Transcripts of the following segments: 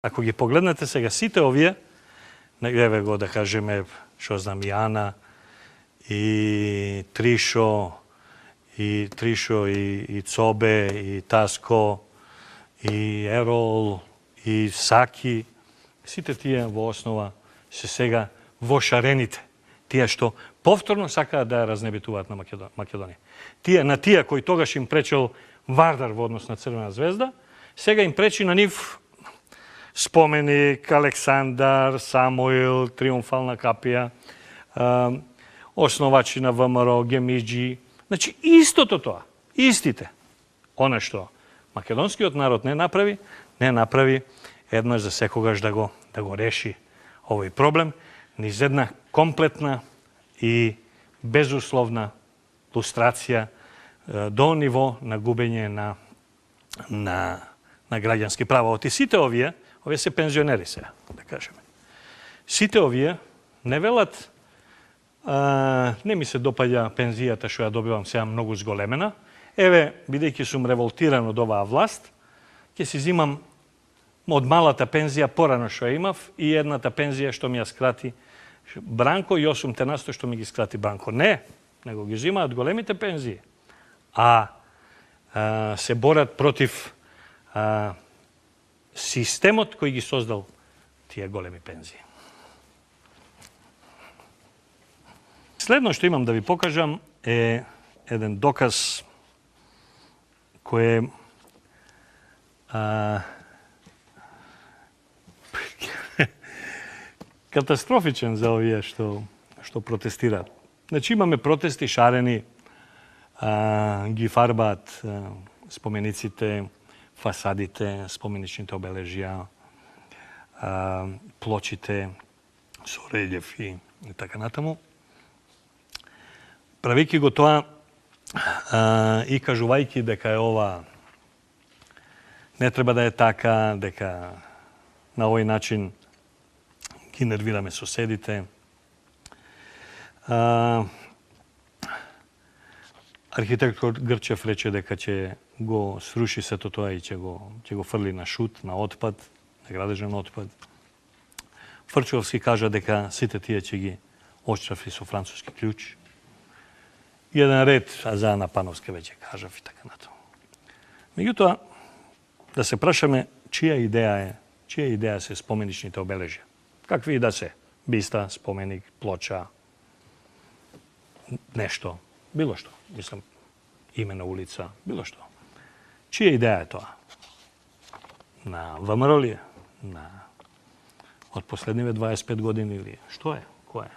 Ако ги погледнете сега сите овие, еве го да кажеме, што знам, Јана и Тришо, и Цобе, и Таско, и Ерол, и Саки, сите тие во основа се сега во шарените. Тие што повторно сакаат да ја разнебитуваат на Македонија. На тие кои тогаш им пречел Вардар во однос на Црвена звезда, сега им пречи на нив споменик, Александар, Самуил, Триумфална капија, основачи на ВМРО, Гемиџи. Значи, истото тоа, истите. Она што македонскиот народ не направи еднаш за секогаш да го реши овој проблем низ една комплетна и безусловна лустрација до ниво на губење на граѓански права. Оти сите овие се пензионери сега, да кажеме. Сите овие не велат не ми се допаѓа пензијата што ја добивам сега многу зголемена. Еве, бидејќи сум револтиран од оваа власт, ќе си зимам од малата пензија порано што ја имав и едната пензија што ми ја скрати Бранко и 8% што ми ги скрати Бранко. Не, него ги зимаат големите пензии. Се борат против системот кој ги создал тие големи пензии. Следно што имам да ви покажам е еден доказ кој е катастрофичен за овие што протестираат. Значи имаме протести шарени, ги фарбаат спомениците, фасадите, споменичните обележја, плочите со релјефи и така натаму. Правејќи го тоа и кажувајќи дека е ова не треба да е така, дека на овој начин ги нервираме соседите. Архитектор Грчев рече дека ќе го сруши сето тоа и ќе го фрли на шут, на отпад, на градежен отпад. Фрчовски кажа дека сите тие ќе ги отштрафи со француски клjuč. И еден ред, а за на Пановска веќе кажав и така натаму. Меѓутоа, да се прашаме чија идеја се споменичните обележја. Какви и да се, биста, споменик, плоча, нешто, било што. Мислам, име на улица, било што. Чија идеја е тоа? На ВМРО ли е? Од последниве 25 години или што е? Кој е?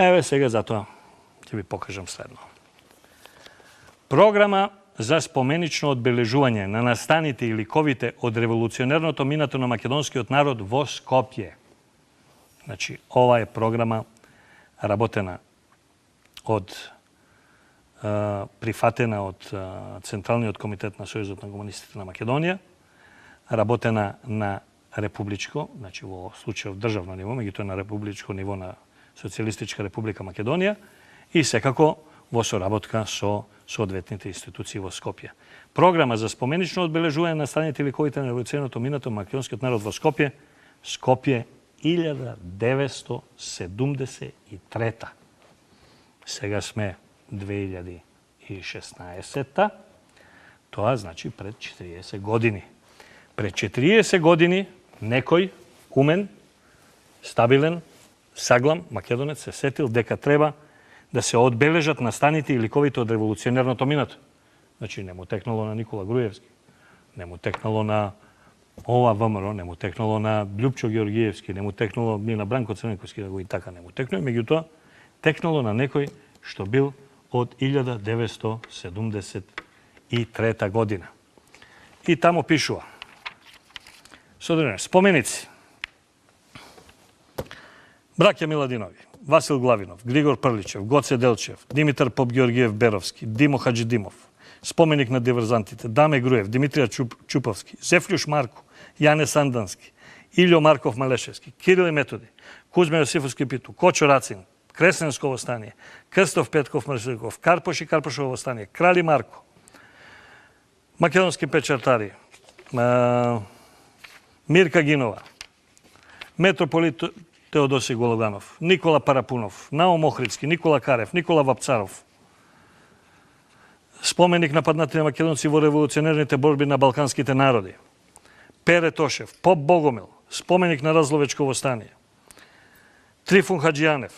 Еве сега затоа ќе ви покажам следно. Програма за споменично одбележување на настаните и ликовите од револуционерното минато на македонскиот народ во Скопје. Значи, ова е програма работена прифатена од Централниот комитет на Сојузот на комунистите на Македонија, работена на републичко, значи во случајот државно ниво, меѓутоа на републичко ниво на Социјалистичка република Македонија и секако во соработка со соодветните институции во Скопје. Програма за споменично одбележување на настаните и ликовите на револуционерното минато на македонскиот народ во Скопје, Скопје 1973. Сега сме 2016. Тоа значи пред 40 години. Пред 40 години некој умен, стабилен, саглам македонец се сетил дека треба да се одбележат настаните и ликовите од револуционерното минато. Значи, не му текнало на Никола Груевски, не му текнало на ова ВМРО, не му текнало на Љупчо Георгиевски, не му текнало ни на Бранко Црненковски, да го и така не му текнало, меѓутоа текнало на некој што бил од 1973 година. И таму пишува. Содржина, споменици. Браќа Миладинови, Васил Главинов, Григор Прличев, Гоце Делчев, Димитар Поп-Георгиев Беровски, Димо Хаджидимов, споменик на диверзантите, Даме Груев, Димитрија Чуповски, Зефљуш Марко, Јане Сандански, Илјо Марков Малешевски, Кирил и Методи, Кузме Јосифовски Питу, Кочо Рацин, Кресенско восстание, Крстов Петков Мрсиков, Карпош и Карпошово восстание, Крали Марко, македонски печатари, Mirka Ginova, metropolit Teodosij Gologanov, Nikola Parapunov, Naum Ohridski, Nikola Karev, Nikola Vapcarov. Spomenik нападнати на македонци во револуционерните борби на балканските народи. Пере Тошев, Поп Богомил, споменик на Разловечко востание. Трифун Хаджијанев,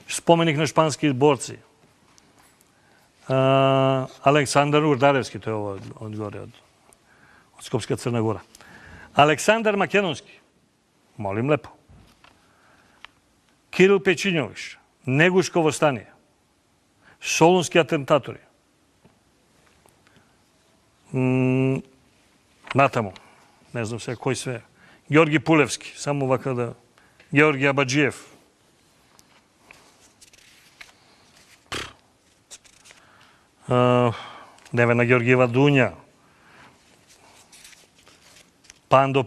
споменик на шпански борци. Александар Урдаревски, тој е ово одгоре од Скопска Црна Гора. Александар Македонски, молим лепо. Кирил Печињовиш, Негушко востание. Солунски атентатори. Натаму, не знам се кој све. Георги Пулевски, само вака да... Георги Абаджиев. Невена Георгиева Дуња. Пандо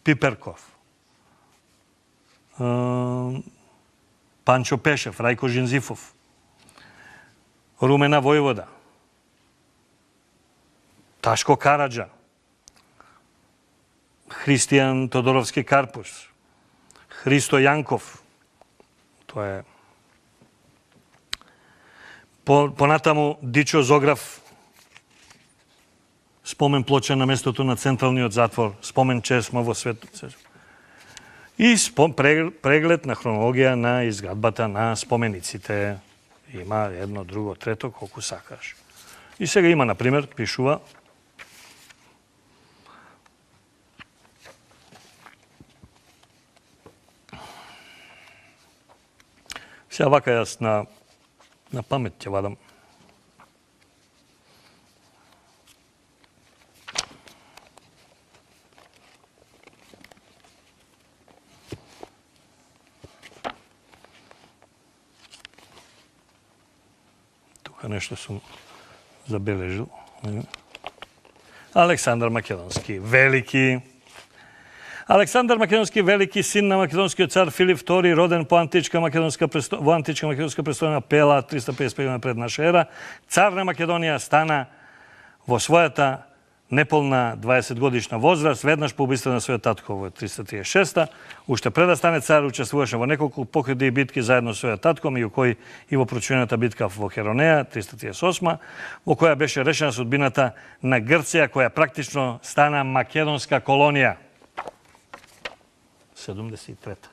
Пиперков. Панчо Пешев, Рајко Жинзифов. Румена Војвода. Ташко Караджа. Христијан Тодоровски Карпус. Христо Јанков. Тоа е... Понатаму Дичо Зограф. Спомен плоча на местото на Централниот затвор. Спомен чесма во светот. И преглед на хронологија на изградбата на спомениците. Има едно, друго, трето, колку сакаш. И сега има, например, пишува сега вака јас на памет ќе вадам. Нешто сум забележил. Александар Македонски, велики. Александар Македонски, велики, син на македонскиот цар Филип II, роден по античка македонска престојна Пела, 355 година пред наша ера. Цар на Македонија стана во својата неполна 20 годишна возраст, веднаш по убиство на својот татко во 336-та. Уште пред да стане цар, учествуваше во неколку походи и битки заедно со својот татко, меѓу кои и во прочуената битка во Херонеја, 338, во која беше решена судбината на Грција, која практично стана македонска колонија. 73-та.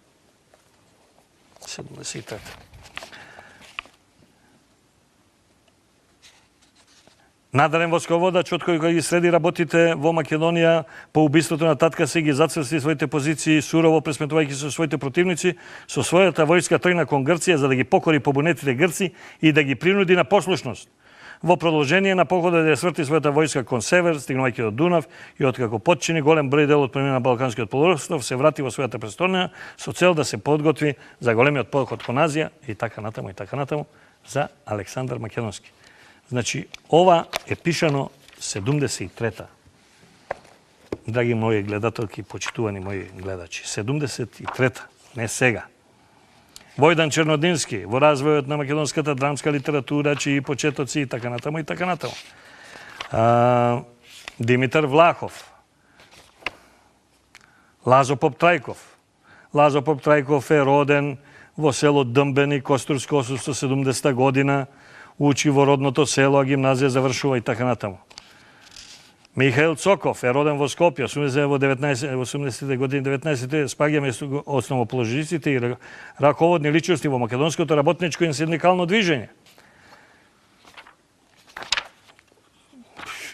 Надарен восководач, од кој ги среди работите во Македонија по убиството на татка си, ги зацврсти своите позиции, сурово пресметувајќи со своите противници, со својата војска тргна кон Грција за да ги покори побунетите грци и да ги принуди на послушност. Во продолжение на походот да ја сврти својата војска кон север, стигнувајќи до Дунав, и откако потчини голем број дел од племена на Балканскиот полуостров, се врати во својата престолнина со цел да се подготви за големиот поход кон Азија и така натаму за Александар Македонски. Значи, ова е пишано 73-та. Драги мои гледателки, почитувани мои гледачи, 73-та, не сега. Војдан Чернодински, во развојот на македонската драмска литература, чии почетоци и така натаму. Димитар Влахов, Лазо Поп Трајков. Лазо Поп Трајков е роден во село Дмбени, Костурско, 870 година, учи во родното село, а гимназија завршува и така натаму. Михаил Цоков е роден во Скопје, 80-те години 19-те, спаѓа меѓу основоположниците и раководни личности во македонското работничко и синдикално движење.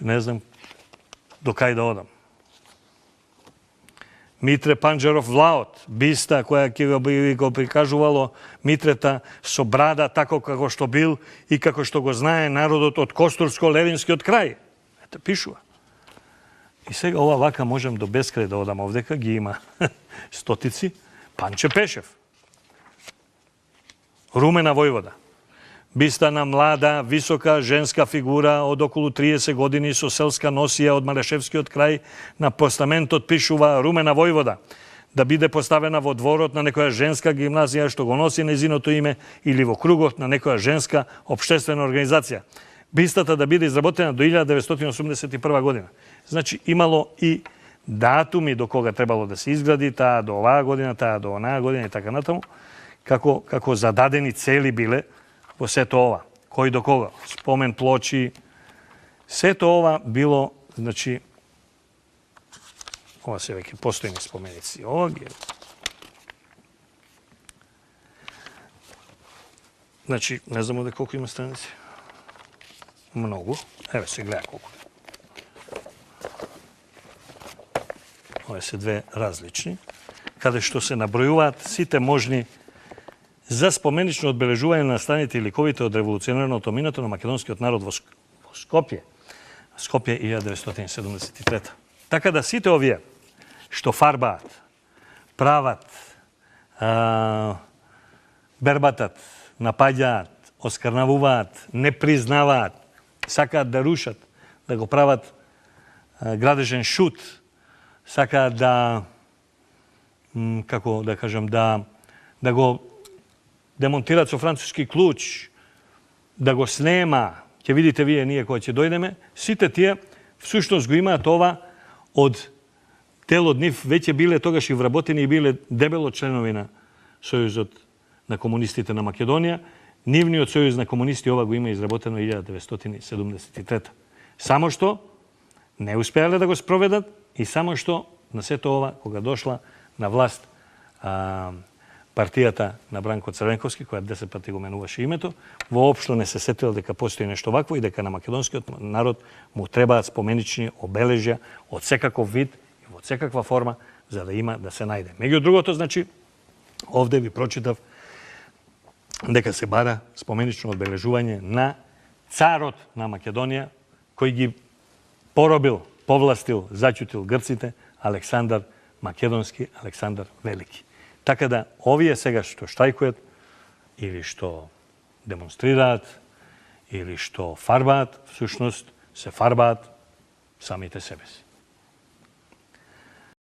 Не знам до кај да одам. Митре Панџаров Влаот, биста која ќе го прикажувало Митрета со брада тако како што бил и како што го знае народот од Костурско-Левинскиот крај. Ето пишува. И сега ова вака можем до бескрај да одам овдека, ги има стотици. Панче Пешев. Румена Војвода. Бистана млада, висока женска фигура од околу 30 години со селска носија од Малешевскиот крај, на постаментот пишува Румена Војвода, да биде поставена во дворот на некоја женска гимназија што го носи нејзиното име или во кругот на некоја женска општествена организација. Бистата да биде изработена до 1981 година. znači imalo i datumi do koga trebalo da se izgradi, ta do ova godina, ta do ona godina i tako na tomu, kako zadadeni celi bile po sve to ova. Koji do koga? Spomen ploči. Sve to ova bilo, znači, ova se veke postojni spomenici ovog. Znači, ne znamo da koliko ima stranici. Mnogo. Evo se gleda koliko. Ove se dve različni. Kada što se nabrojuvat, site možni za spomenično odbeležuvanje nastaniti likovite od revolucionarno otominato na makedonski od narod Skopje. Skopje i 1973. Така да сите овие што фарбаат, прават, бербатат, напаѓаат, оскрнавуваат, не признаваат, сакаат да рушат, да го прават градежен шут, сакаат да, како да кажам, да го демонтираат со француски клуч, да го снема, ќе видите вие ние кои ќе дојдеме, сите тие всушност го имаат ова од дел од нив веќе биле тогаш и вработени и биле дебело членови на Сојузот на комунистите на Македонија. Нивниот Сојуз на комунисти ова го има изработено 1973. Само што не успеале да го спроведат и само што на сето ова, кога дошла на власт партијата на Бранко Црвенковски, која 10 пати го менуваше името, воопшто не се сетила дека постои нешто вакво и дека на македонскиот народ му требаат споменични обележја од секаков вид и од секаква форма за да има да се најде. Меѓу другото, значи, овде ви прочитав дека се бара споменично одбележување на царот на Македонија, кој ги поробил, повластил, зачутил грците, Александар Македонски, Александар Велики. Така да, овие сега што штајкујат, или што демонстрираат, или што фарбаат, всушност се фарбаат самите себе си.